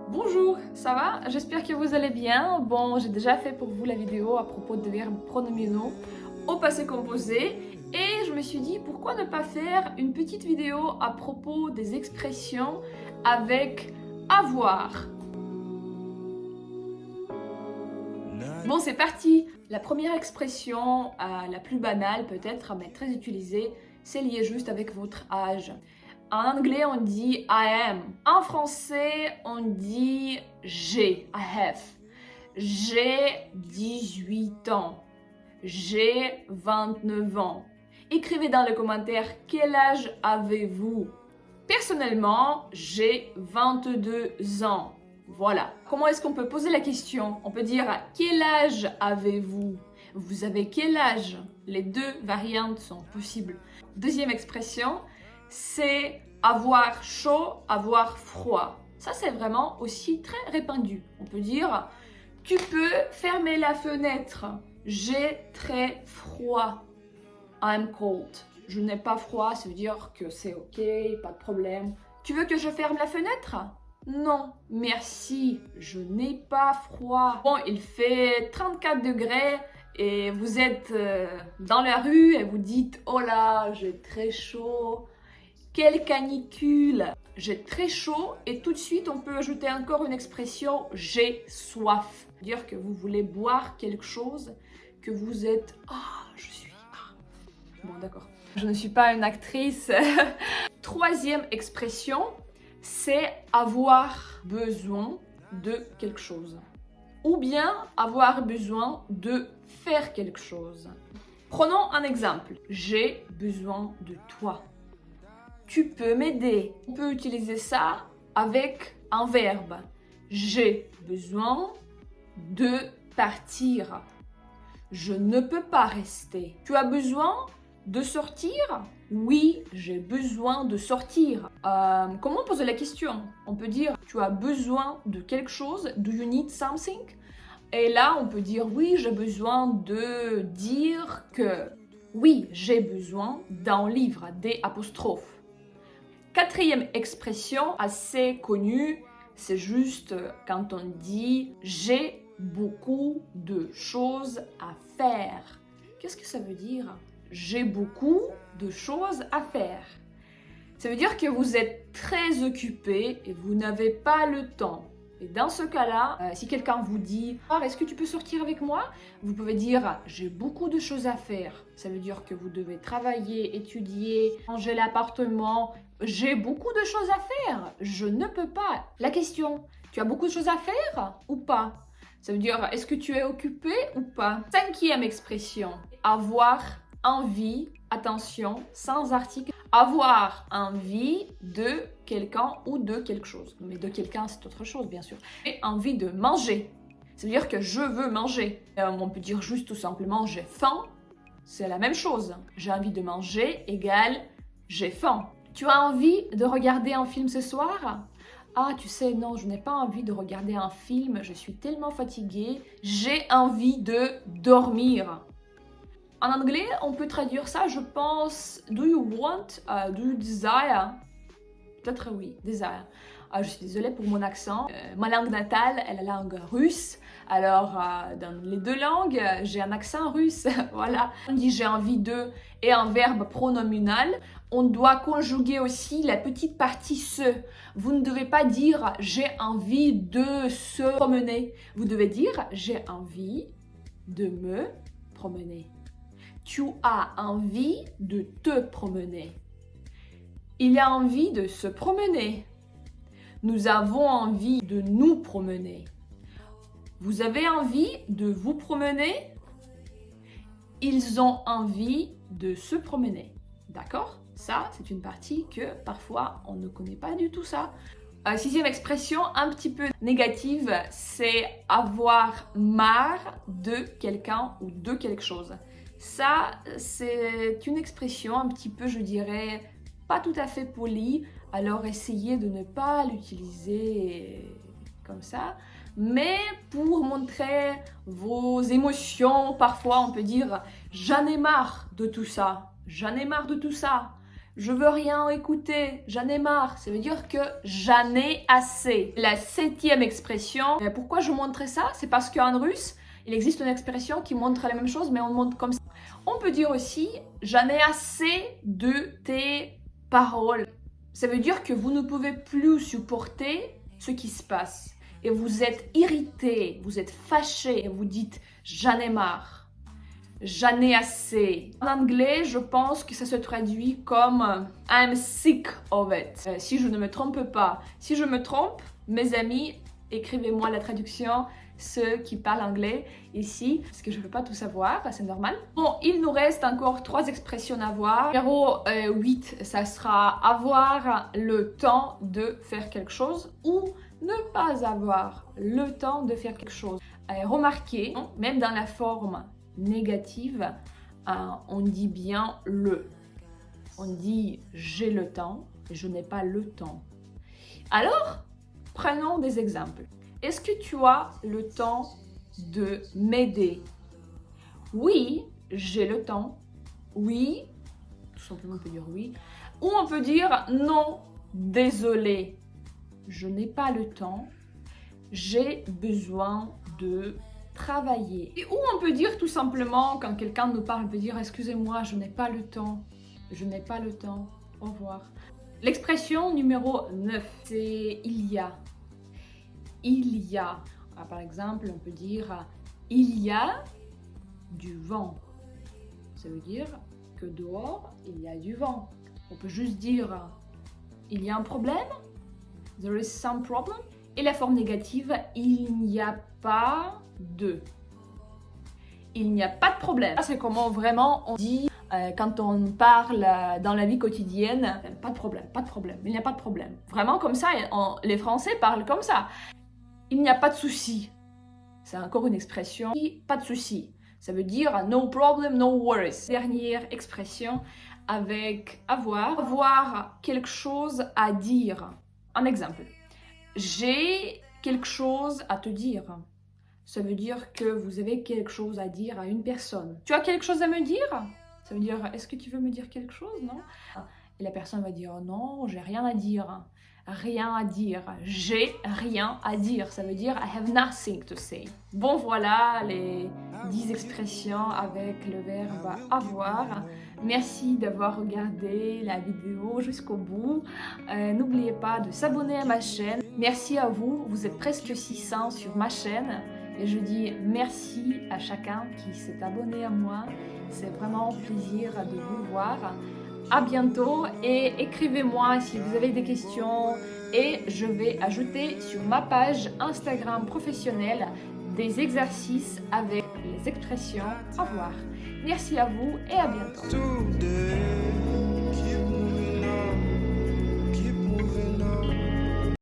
Bonjour, ça va? J'espère que vous allez bien. Bon, j'ai déjà fait pour vous la vidéo à propos de verbes pronominaux au passé composé et je me suis dit pourquoi ne pas faire une petite vidéo à propos des expressions avec avoir. Bon, c'est parti! La première expression, la plus banale peut-être, mais très utilisée, c'est lié juste avec votre âge. En anglais, on dit I am. En français, on dit j'ai, I have. J'ai 18 ans. J'ai 29 ans. Écrivez dans les commentaires quel âge avez-vous. Personnellement, j'ai 22 ans. Voilà. Comment est-ce qu'on peut poser la question? On peut dire quel âge avez-vous? Vous avez quel âge? Les deux variantes sont possibles. Deuxième expression, c'est avoir chaud, avoir froid. Ça, c'est vraiment aussi très répandu. On peut dire tu peux fermer la fenêtre. J'ai très froid. I'm cold. Je n'ai pas froid, ça veut dire que c'est ok, pas de problème. Tu veux que je ferme la fenêtre? Non, merci, je n'ai pas froid. Bon, il fait 34 degrés et vous êtes dans la rue et vous dites oh là, j'ai très chaud. Quelle canicule! J'ai très chaud et tout de suite on peut ajouter encore une expression j'ai soif. Dire que vous voulez boire quelque chose, que vous êtes je suis bon d'accord. Je ne suis pas une actrice. Troisième expression, c'est avoir besoin de quelque chose. Ou bien avoir besoin de faire quelque chose. Prenons un exemple. J'ai besoin de toi. Tu peux m'aider. On peut utiliser ça avec un verbe. J'ai besoin de partir. Je ne peux pas rester. Tu as besoin de sortir? Oui, j'ai besoin de sortir. Comment poser la question? On peut dire tu as besoin de quelque chose. Do you need something? Et là, on peut dire oui, j'ai besoin de dire que. Oui, j'ai besoin d'un livre, des apostrophes. Quatrième expression assez connue, c'est juste quand on dit j'ai beaucoup de choses à faire. Qu'est-ce que ça veut dire? J'ai beaucoup de choses à faire. Ça veut dire que vous êtes très occupé et vous n'avez pas le temps. Et dans ce cas-là, si quelqu'un vous dit « est-ce que tu peux sortir avec moi ?» Vous pouvez dire « j'ai beaucoup de choses à faire ». Ça veut dire que vous devez travailler, étudier, ranger l'appartement. J'ai beaucoup de choses à faire, je ne peux pas. La question, tu as beaucoup de choses à faire ou pas? Ça veut dire, est-ce que tu es occupé ou pas? Cinquième expression, avoir envie, attention, sans article, avoir envie de quelqu'un ou de quelque chose. Mais de quelqu'un, c'est autre chose, bien sûr. J'ai envie de manger. Ça veut dire que je veux manger. On peut dire juste tout simplement, j'ai faim. C'est la même chose. J'ai envie de manger égale j'ai faim. Tu as envie de regarder un film ce soir? Ah, tu sais, non, je n'ai pas envie de regarder un film, je suis tellement fatiguée, j'ai envie de dormir. En anglais, on peut traduire ça, je pense, do you want, do you desire? Peut-être oui, desire. Je suis désolée pour mon accent. Ma langue natale est la langue russe. Alors, dans les deux langues, j'ai un accent russe. Voilà. On dit j'ai envie de et un verbe pronominal. On doit conjuguer aussi la petite partie se. Vous ne devez pas dire j'ai envie de se promener. Vous devez dire j'ai envie de me promener. Tu as envie de te promener. Il a envie de se promener. Nous avons envie de nous promener. Vous avez envie de vous promener? Ils ont envie de se promener. D'accord? Ça, c'est une partie que parfois on ne connaît pas du tout ça. Sixième expression, un petit peu négative, c'est avoir marre de quelqu'un ou de quelque chose. Ça, c'est une expression un petit peu, je dirais, pas tout à fait polie. Alors essayez de ne pas l'utiliser comme ça. Mais pour montrer vos émotions, parfois on peut dire j'en ai marre de tout ça, j'en ai marre de tout ça. Je veux rien écouter, j'en ai marre. Ça veut dire que j'en ai assez. La 7e expression, pourquoi je montrais ça? C'est parce qu'en russe, il existe une expression qui montre la même chose, mais on montre comme ça. On peut dire aussi, j'en ai assez de tes paroles. Ça veut dire que vous ne pouvez plus supporter ce qui se passe. Et vous êtes irrité, vous êtes fâché, et vous dites, j'en ai marre. J'en ai assez. En anglais, je pense que ça se traduit comme I'm sick of it. Si je ne me trompe pas. Si je me trompe, mes amis, écrivez-moi la traduction, ceux qui parlent anglais ici, parce que je ne peux pas tout savoir, c'est normal. Bon, il nous reste encore 3 expressions à voir. Numéro 8, ça sera avoir le temps de faire quelque chose ou ne pas avoir le temps de faire quelque chose. Remarquez, même dans la forme négative, on dit bien le. On dit j'ai le temps et je n'ai pas le temps. Alors, prenons des exemples. Est-ce que tu as le temps de m'aider? Oui, j'ai le temps. Oui, tout simplement on peut dire oui. Ou on peut dire non, désolé, je n'ai pas le temps. J'ai besoin de travailler. Et ou on peut dire tout simplement, quand quelqu'un nous parle, on peut dire excusez-moi, je n'ai pas le temps. Je n'ai pas le temps. Au revoir. L'expression numéro 9, c'est il y a. Il y a. Par exemple, on peut dire il y a du vent. Ça veut dire que dehors, il y a du vent. On peut juste dire il y a un problème. There is some problem. Et la forme négative, il n'y a pas de. Il n'y a pas de problème. C'est comment vraiment on dit quand on parle dans la vie quotidienne. Pas de problème, pas de problème. Il n'y a pas de problème. Vraiment comme ça, les Français parlent comme ça. Il n'y a pas de souci. C'est encore une expression. Pas de souci. Ça veut dire no problem, no worries. Dernière expression avec avoir. Avoir quelque chose à dire. Un exemple. J'ai quelque chose à te dire. Ça veut dire que vous avez quelque chose à dire à une personne. Tu as quelque chose à me dire? Ça veut dire, est-ce que tu veux me dire quelque chose, non? Et la personne va dire, non, j'ai rien à dire. Rien à dire. J'ai rien à dire. Ça veut dire I have nothing to say. Bon, voilà les 10 expressions avec le verbe avoir. Merci d'avoir regardé la vidéo jusqu'au bout. N'oubliez pas de s'abonner à ma chaîne. Merci à vous. Vous êtes presque 600 sur ma chaîne. Et je dis merci à chacun qui s'est abonné à moi. C'est vraiment un plaisir de vous voir. À bientôt et écrivez-moi si vous avez des questions et je vais ajouter sur ma page Instagram professionnelle des exercices avec les expressions à voir. Merci à vous et à bientôt.